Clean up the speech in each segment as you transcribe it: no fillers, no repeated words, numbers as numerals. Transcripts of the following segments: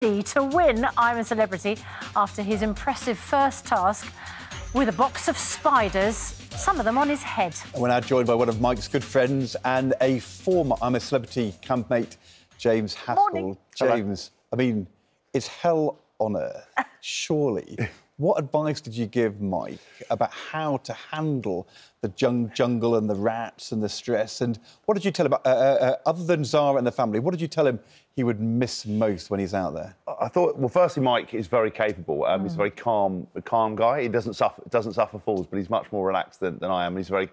to win I'm a Celebrity after his impressive first task with a box of spiders, some of them on his head. We're now joined by one of Mike's good friends and a former I'm a Celebrity campmate, James Haskell. Morning. James, I mean, it's hell on earth, surely. What advice did you give Mike about how to handle the jungle and the rats and the stress? And what did you tell him about, other than Zara and the family, what did you tell him he would miss most when he's out there? I thought, well, firstly, Mike is very capable. He's a very calm guy. He doesn't suffer falls, but he's much more relaxed than I am. He's very,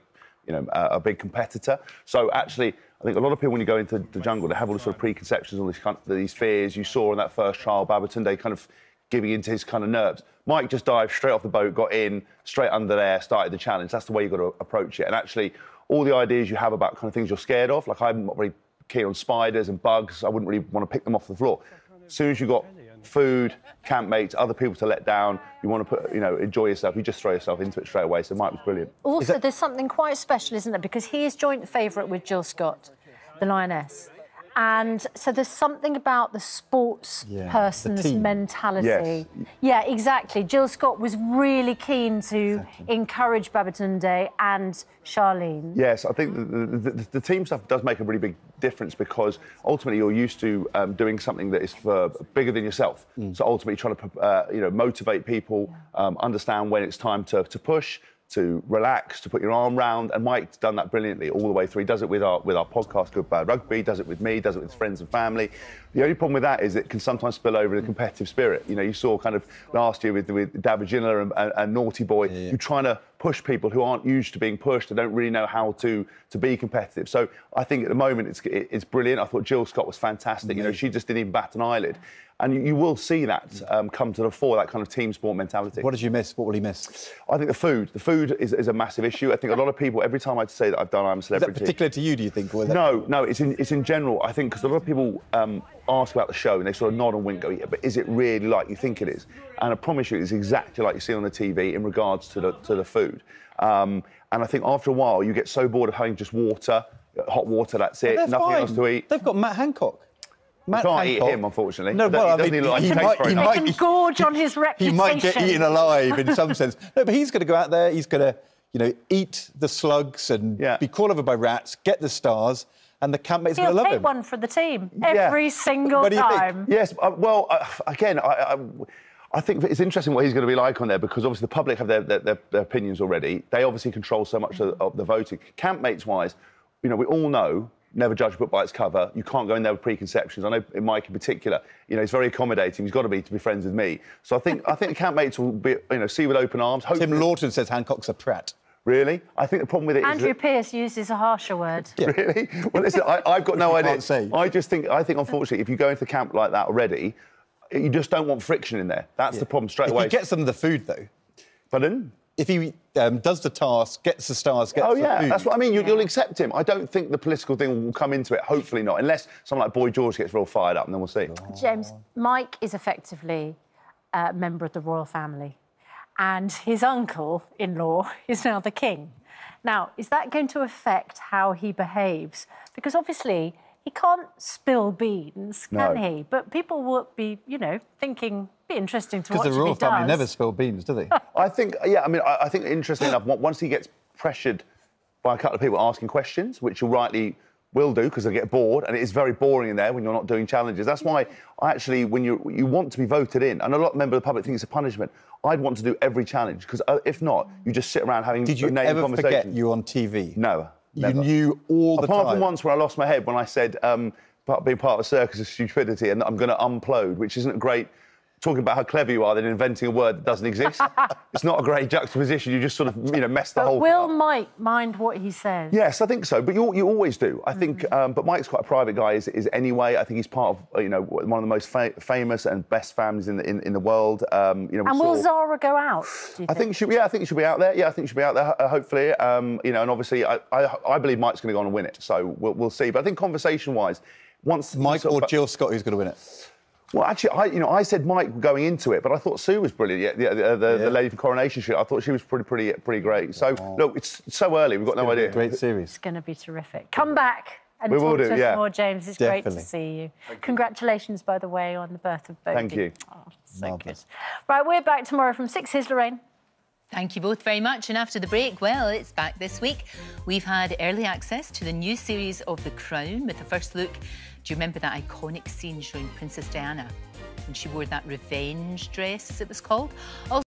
a big competitor. So actually, I think a lot of people, when you go into the jungle, they have all the sort of preconceptions, all these fears. You saw in that first trial, Babatunde kind of giving into his kind of nerves. Mike just dived straight off the boat, got in, straight under there, started the challenge. That's the way you've got to approach it. And actually, all the ideas you have about kind of things you're scared of, like I'm not very keen on spiders and bugs, I wouldn't really want to pick them off the floor. As soon as you've got food, campmates, other people to let down, you want to enjoy yourself, you just throw yourself into it straight away. So Mike was brilliant. Also, there's something quite special, isn't there? Because he is joint favourite with Jill Scott, the lioness. And so there's something about the sports person's mentality. Yes. Yeah, exactly. Jill Scott was really keen to encourage Babatunde and Charlene. Yes, I think the team stuff does make a really big difference because ultimately you're used to doing something that is for bigger than yourself. So ultimately trying to motivate people, understand when it's time to push, to relax, to put your arm round, and Mike's done that brilliantly all the way through. He does it with our podcast, Good Bad Rugby, does it with me, does it with friends and family. The only problem with that is it can sometimes spill over in a competitive spirit. You saw kind of last year with Davigilla and Naughty Boy, you're trying to push people who aren't used to being pushed and don't really know how to be competitive. So I think at the moment it's brilliant. I thought Jill Scott was fantastic. She just didn't even bat an eyelid. And you will see that come to the fore, that kind of team sport mentality. What did you miss? What will he miss? I think the food. The food is a massive issue. I think a lot of people, every time I say that I've done I'm a Celebrity... Is that particular to you, do you think? Or No, it's in general. I think because a lot of people ask about the show and they sort of nod and wink, go, yeah, but is it really like you think it is? And I promise you, it's exactly like you see on the TV in regards to the food. And I think after a while, you get so bored of having just water, hot water, that's it, nothing else to eat. They've got Matt Hancock. You can't eat him, unfortunately. No, well, I mean, he can gorge on his reputation. He might get eaten alive in some sense. No, but he's going to go out there, he's going to, eat the slugs and be crawled over by rats, get the stars, and the campmates are going to love him. He'll take one for the team every single time. Yes, well, again, I think it's interesting what he's going to be like on there because obviously the public have their opinions already. They obviously control so much of the voting. Campmates-wise, we all know, never judge a book by its cover. You can't go in there with preconceptions. I know Mike in particular, he's very accommodating. He's got to be friends with me. So I think the campmates will be, see with open arms. Tim Lawton says Hancock's a prat. Really? I think the problem with it Andrew Pearce uses a harsher word. Really? Well, listen, I've got no idea. I think unfortunately, if you go into the camp like that already, you just don't want friction in there. That's the problem straight away. If he gets some of the food, though. Pardon? If he does the task, gets the stars, gets the food... Oh, yeah, that's what I mean. You'll accept him. I don't think the political thing will come into it, hopefully not, unless someone like Boy George gets real fired up, and then we'll see. James, Mike is effectively a member of the royal family, and his uncle-in-law is now the king. Now, is that going to affect how he behaves? Because, obviously, he can't spill beans, can he? But people will be, thinking... be interesting to watch. Because the royal family never spill beans, do they? I think, I think interestingly enough, once he gets pressured by a couple of people asking questions, which you rightly will do because they get bored, and it is very boring in there when you're not doing challenges. That's why when you want to be voted in, and a lot of members of the public think it's a punishment, I'd want to do every challenge because if not, you just sit around having Did you ever forget you on TV? No. You knew all the time? Apart from once where I lost my head when I said being part of a circus of stupidity and I'm going to implode, which isn't a great... Talking about how clever you are, then inventing a word that doesn't exist. It's not a great juxtaposition. You just sort of, mess the whole thing up. Will Mike mind what he says? Yes, I think so. But you always do. I think, but Mike's quite a private guy, is anyway. I think he's part of, one of the most famous and best families in the world. And will Zara go out? Do you think? I think she'll be out there. Yeah, I think she'll be out there. Hopefully, and obviously, I believe Mike's going to go on and win it. So we'll see. But I think conversation-wise, once Mike or Jill Scott, who's going to win it? Well, actually, I said Mike going into it, but I thought Sue was brilliant. The lady from Coronation Street. I thought she was pretty great. So look, it's so early. We've got no idea. Great series. It's going to be terrific. Come back. And We will talk do, to us yeah. more, James. It's great Definitely. to see you. Congratulations, by the way, on the birth of Bodhi. Thank you. Oh, so Marvellous. good. Right, we're back tomorrow from 6. Here's Lorraine. Thank you both very much. And after the break, well, it's back this week. We've had early access to the new series of The Crown with the first look. Do you remember that iconic scene showing Princess Diana when she wore that revenge dress, as it was called? Also